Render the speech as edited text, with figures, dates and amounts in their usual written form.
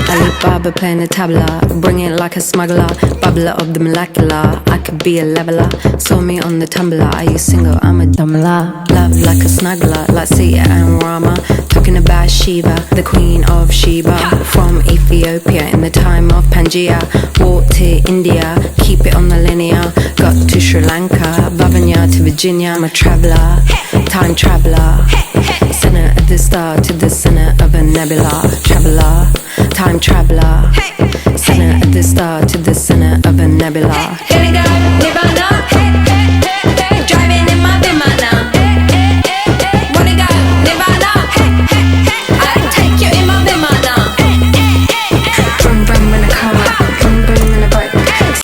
Alibaba playing the tabla, bring it like a smuggler, bubbler of the molecular. I could be a leveler, saw me on the tumbler. Are you single? I'm a dumbler. Love like a snuggler, like Sita and Rama. Talking about Shiva, the queen of Sheba. From Ethiopia in the time of Pangaea. Walked to India, keep it on the linear. Got to Sri Lanka, Vavanya to Virginia. I'm a traveller, time traveller. Center of the star to the center of a nebula. Traveller, time traveller. Center of the star to the center of a nebula.